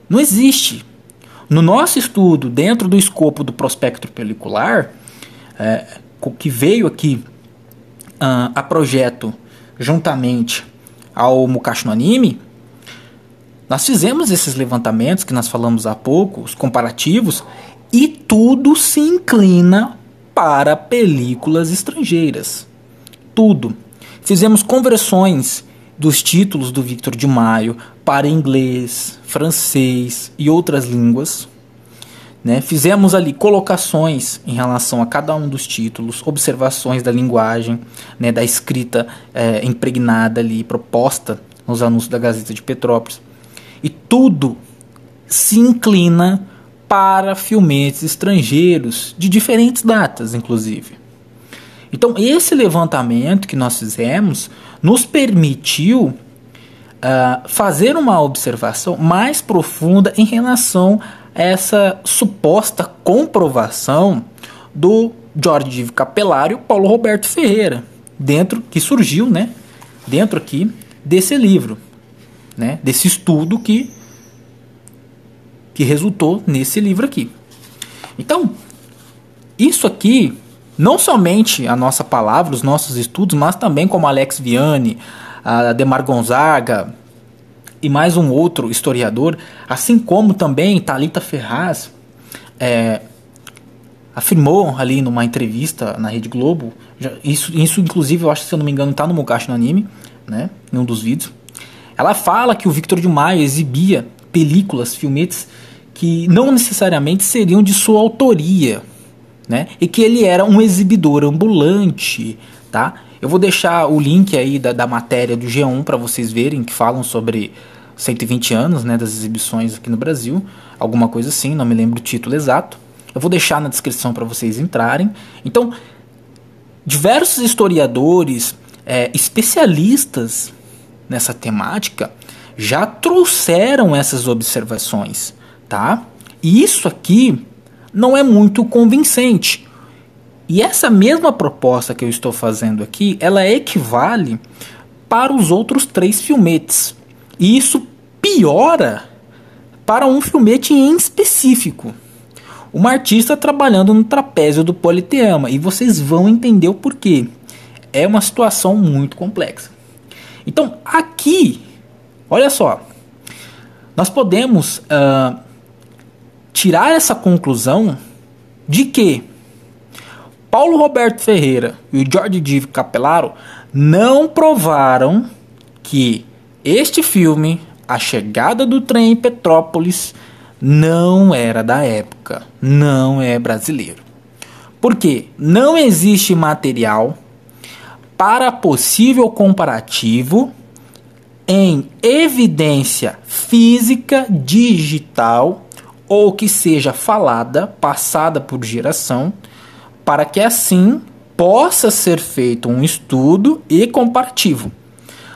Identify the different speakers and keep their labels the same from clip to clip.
Speaker 1: Não existe. No nosso estudo, dentro do escopo do prospecto pelicular, que veio aqui a projeto juntamente ao Mukashi no Anime, nós fizemos esses levantamentos que nós falamos há pouco, os comparativos, e tudo se inclina para películas estrangeiras. Tudo. Fizemos conversões dos títulos do Victor de Maio para inglês, francês e outras línguas. Né? Fizemos ali colocações em relação a cada um dos títulos, observações da linguagem, né, da escrita impregnada ali, proposta nos anúncios da Gazeta de Petrópolis. E tudo se inclina para filmetes estrangeiros, de diferentes datas, inclusive. Então, esse levantamento que nós fizemos nos permitiu fazer uma observação mais profunda em relação a essa suposta comprovação do Jorge Ivo Capelaro e o Paulo Roberto Ferreira, que surgiu, né, dentro aqui desse livro, né, desse estudo que resultou nesse livro aqui. Então, isso aqui, não somente a nossa palavra, os nossos estudos, mas também como Alex Vianney, a Demar Gonzaga e mais um outro historiador, assim como também Thalita Ferraz, afirmou ali numa entrevista na Rede Globo, isso inclusive eu acho, se eu não me engano, está no Mukashi no Anime, né, em um dos vídeos. Ela fala que o Victor de Maio exibia películas, filmetes que não necessariamente seriam de sua autoria, né? E que ele era um exibidor ambulante, tá? Eu vou deixar o link aí da matéria do G1 para vocês verem, que falam sobre 120 anos, né, das exibições aqui no Brasil, alguma coisa assim, não me lembro o título exato. Eu vou deixar na descrição para vocês entrarem. Então, diversos historiadores, especialistas nessa temática, já trouxeram essas observações, tá? E isso aqui não é muito convincente. E essa mesma proposta que eu estou fazendo aqui, ela equivale para os outros 3 filmetes. E isso piora para um filmete em específico. Uma artista trabalhando no trapézio do Politeama. E vocês vão entender o porquê. É uma situação muito complexa. Então, aqui, olha só, nós podemos tirar essa conclusão de que Paulo Roberto Ferreira e o Jorge Ivo Capelaro não provaram que este filme, A Chegada do Trem em Petrópolis, não era da época, não é brasileiro. Porque não existe material para possível comparativo em evidência física digital ou que seja falada, passada por geração, para que assim possa ser feito um estudo e comparativo.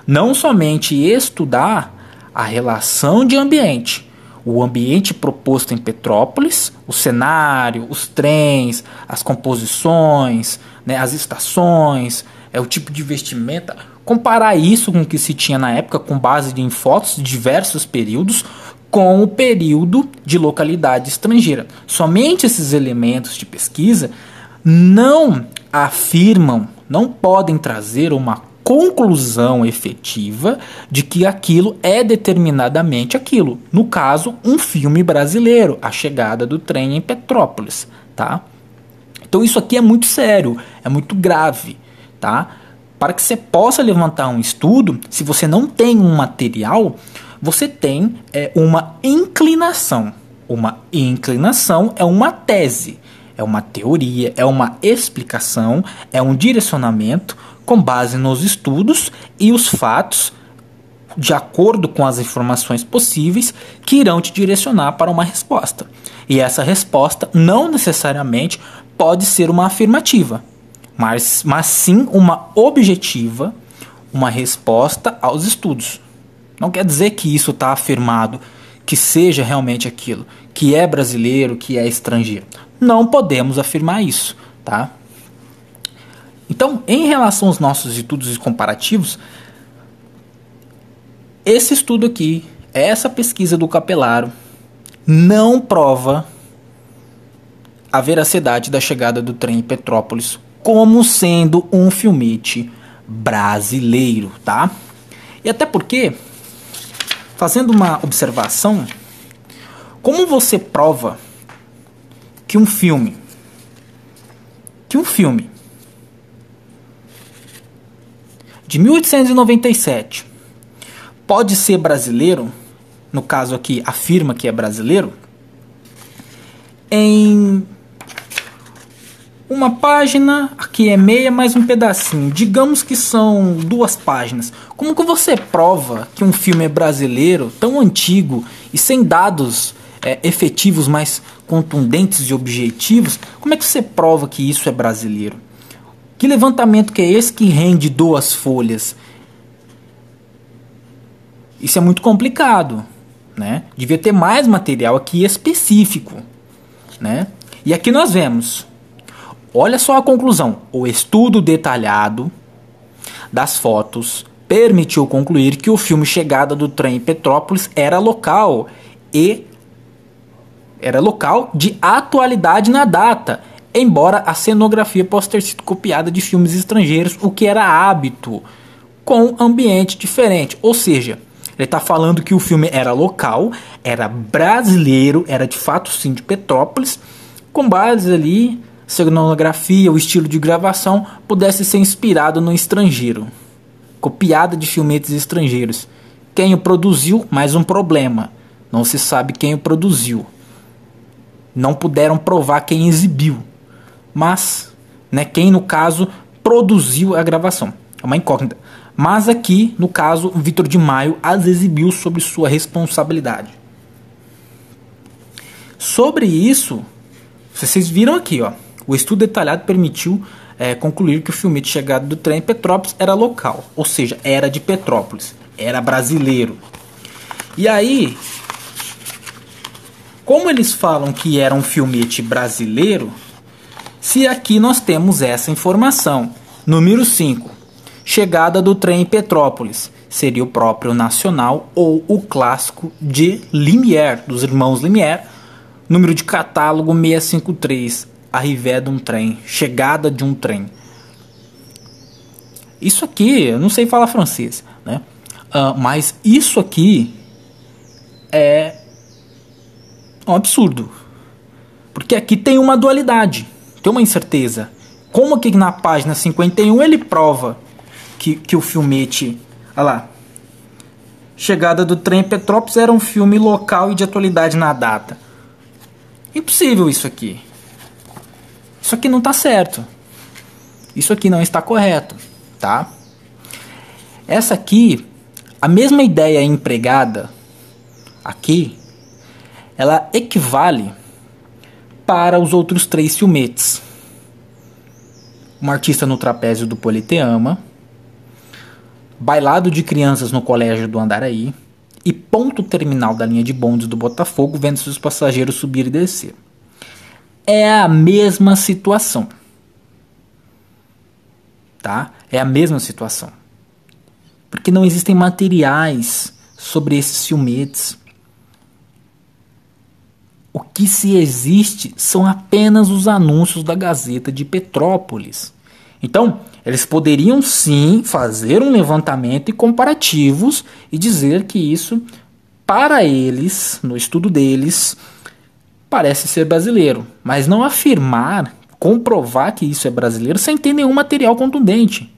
Speaker 1: Não somente estudar a relação de ambiente, o ambiente proposto em Petrópolis, o cenário, os trens, as composições, né, as estações, o tipo de vestimenta, comparar isso com o que se tinha na época com base em fotos de diversos períodos com o período de localidade estrangeira. Somente esses elementos de pesquisa não afirmam, não podem trazer uma conclusão efetiva de que aquilo é determinadamente aquilo. No caso, um filme brasileiro, A Chegada do Trem em Petrópolis, tá? Então isso aqui é muito sério, é muito grave, tá? Para que você possa levantar um estudo, se você não tem um material, você tem uma inclinação. Uma inclinação é uma tese, é uma teoria, é uma explicação, é um direcionamento com base nos estudos e os fatos, de acordo com as informações possíveis, que irão te direcionar para uma resposta. E essa resposta não necessariamente pode ser uma afirmativa, mas sim uma objetiva, uma resposta aos estudos. Não quer dizer que isso está afirmado, que seja realmente aquilo, que é brasileiro, que é estrangeiro. Não podemos afirmar isso, tá? Então, em relação aos nossos estudos comparativos, esse estudo aqui, essa pesquisa do Capelaro, não prova a veracidade da chegada do trem em Petrópolis como sendo um filmete brasileiro, tá? E até porque, fazendo uma observação, como você prova que um filme de 1897 pode ser brasileiro, no caso aqui afirma que é brasileiro, em uma página, aqui é meia mais um pedacinho, digamos que são 2 páginas. Como que você prova que um filme é brasileiro, tão antigo e sem dados efetivos mais contundentes e objetivos? Como é que você prova que isso é brasileiro? Que levantamento que é esse que rende 2 folhas? Isso é muito complicado, né? Devia ter mais material aqui específico, né? E aqui nós vemos, olha só a conclusão. O estudo detalhado das fotos permitiu concluir que o filme Chegada do Trem em Petrópolis era local de atualidade na data, embora a cenografia possa ter sido copiada de filmes estrangeiros, o que era hábito, com ambiente diferente. Ou seja, ele está falando que o filme era local, era brasileiro, era de fato sim de Petrópolis, com base ali, cenografia, o estilo de gravação pudesse ser inspirado no estrangeiro, copiada de filmetes estrangeiros. Quem o produziu? Mais um problema, não se sabe quem o produziu. Não puderam provar quem exibiu, mas, né, quem no caso produziu a gravação. É uma incógnita. Mas aqui, no caso, o Vitor de Maio as exibiu sob sua responsabilidade. Sobre isso, vocês viram aqui, ó, o estudo detalhado permitiu concluir que o filme de Chegada do Trem em Petrópolis era local, ou seja, era de Petrópolis, era brasileiro. E aí, como eles falam que era um filmete brasileiro, se aqui nós temos essa informação. Número 5. Chegada do Trem em Petrópolis. Seria o próprio nacional ou o clássico de Lumière, dos irmãos Lumière. Número de catálogo 653. Arrivée d'un trem. Chegada de um trem. Isso aqui, eu não sei falar francês, né? Mas isso aqui é um absurdo. Porque aqui tem uma dualidade, tem uma incerteza. Como aqui na página 51 ele prova que o filmete, olha lá, Chegada do Trem em Petrópolis era um filme local e de atualidade na data. Impossível isso aqui. Isso aqui não está certo. Isso aqui não está correto, tá? Essa aqui, a mesma ideia empregada aqui, ela equivale para os outros 3 filmetes. Um Artista no Trapézio do Politeama, Bailado de Crianças no Colégio do Andaraí e Ponto Terminal da Linha de Bondes do Botafogo, vendo seus passageiros subir e descer. É a mesma situação. Tá? É a mesma situação. Porque não existem materiais sobre esses filmetes. O que se existe são apenas os anúncios da Gazeta de Petrópolis. Então, eles poderiam sim fazer um levantamento e comparativos e dizer que isso, para eles, no estudo deles, parece ser brasileiro. Mas não afirmar, comprovar que isso é brasileiro sem ter nenhum material contundente.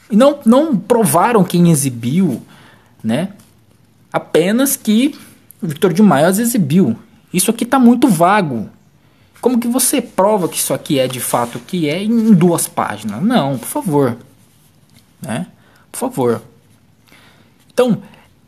Speaker 1: E não provaram quem exibiu, né? Apenas que o Vitor de Maio as exibiu. Isso aqui está muito vago. Como que você prova que isso aqui é de fato o que é em 2 páginas? Não, por favor. Né? Por favor. Então,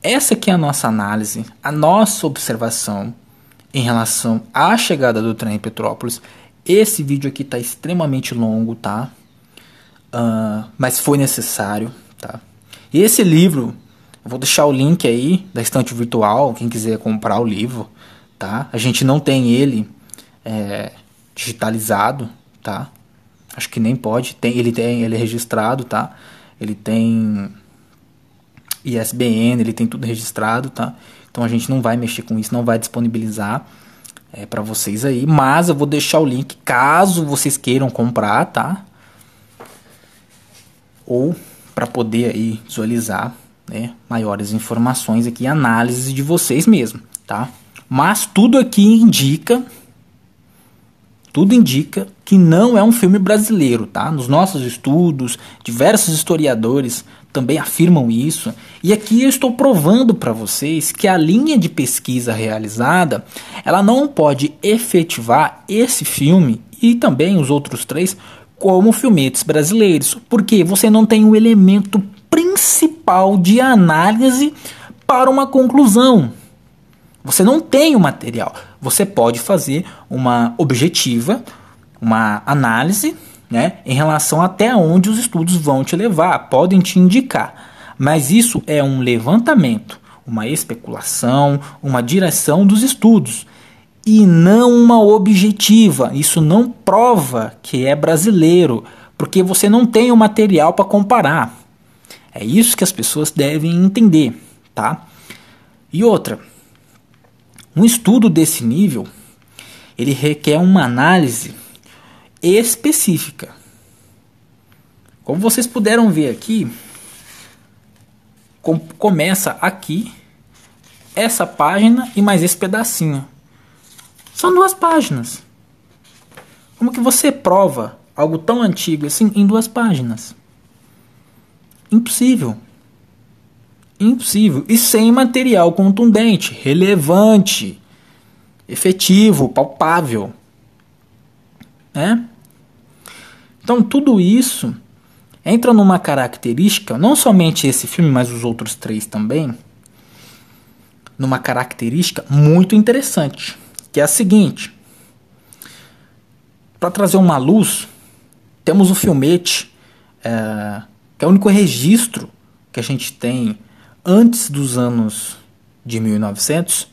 Speaker 1: essa aqui é a nossa análise, a nossa observação em relação à chegada do trem em Petrópolis. Esse vídeo aqui está extremamente longo, tá? Mas foi necessário, tá? E esse livro, eu vou deixar o link aí da estante virtual, quem quiser comprar o livro, tá? A gente não tem ele digitalizado, tá? Acho que nem pode. Ele é registrado, tá? Ele tem ISBN, ele tem tudo registrado, tá? Então a gente não vai mexer com isso, não vai disponibilizar para vocês aí, mas eu vou deixar o link caso vocês queiram comprar, tá? Ou para poder aí visualizar, né, maiores informações aqui, análise de vocês mesmo, tá? Mas tudo aqui indica que não é um filme brasileiro, tá? Nos nossos estudos, diversos historiadores também afirmam isso. E aqui eu estou provando para vocês que a linha de pesquisa realizada, ela não pode efetivar esse filme e também os outros 3 como filmetes brasileiros, porque você não tem o elemento principal de análise para uma conclusão. Você não tem o material. Você pode fazer uma objetiva, uma análise, né, em relação até onde os estudos vão te levar, podem te indicar. Mas isso é um levantamento, uma especulação, uma direção dos estudos. E não uma objetiva. Isso não prova que é brasileiro, porque você não tem o material para comparar. É isso que as pessoas devem entender, tá? E outra, um estudo desse nível, ele requer uma análise específica. Como vocês puderam ver aqui, começa aqui, essa página e mais esse pedacinho. São 2 páginas. Como que você prova algo tão antigo assim em 2 páginas? Impossível. Impossível. E sem material contundente, relevante, efetivo, palpável, né? Então tudo isso entra numa característica, não somente esse filme, mas os outros 3 também, numa característica muito interessante, que é a seguinte: para trazer uma luz, temos o filmete, que é o único registro que a gente tem antes dos anos de 1900,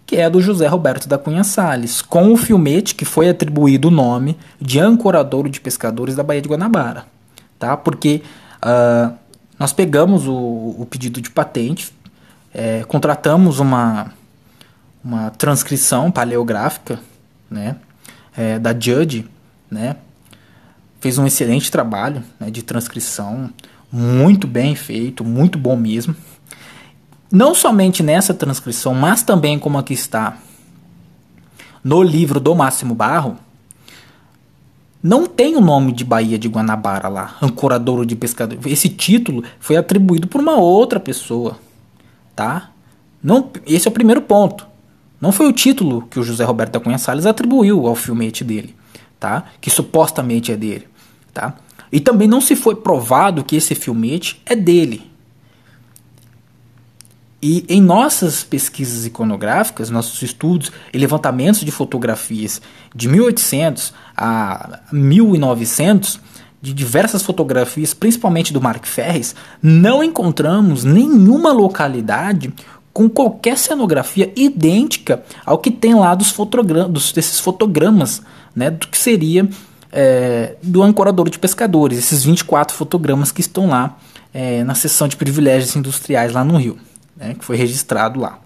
Speaker 1: que é do José Roberto da Cunha Salles, com o filmete que foi atribuído o nome de Ancoradouro de Pescadores da Baía de Guanabara, tá? Porque nós pegamos o pedido de patente, contratamos uma transcrição paleográfica, né, da Judge, né, fez um excelente trabalho, né, de transcrição, muito bem feito, muito bom mesmo. Não somente nessa transcrição, mas também como aqui está no livro do Máximo Barro, não tem o nome de Baía de Guanabara lá, Ancoradouro de Pescadores. Esse título foi atribuído por uma outra pessoa, tá? Não, esse é o primeiro ponto. Não foi o título que o José Roberto da Cunha Salles atribuiu ao filmete dele, tá? Que supostamente é dele, tá? E também não se foi provado que esse filmete é dele. E em nossas pesquisas iconográficas, nossos estudos e levantamentos de fotografias de 1800 a 1900, de diversas fotografias, principalmente do Mark Ferris, não encontramos nenhuma localidade com qualquer cenografia idêntica ao que tem lá desses fotogramas, né, do que seria do Ancoradouro de Pescadores, esses 24 fotogramas que estão lá na seção de privilégios industriais lá no Rio, né, que foi registrado lá.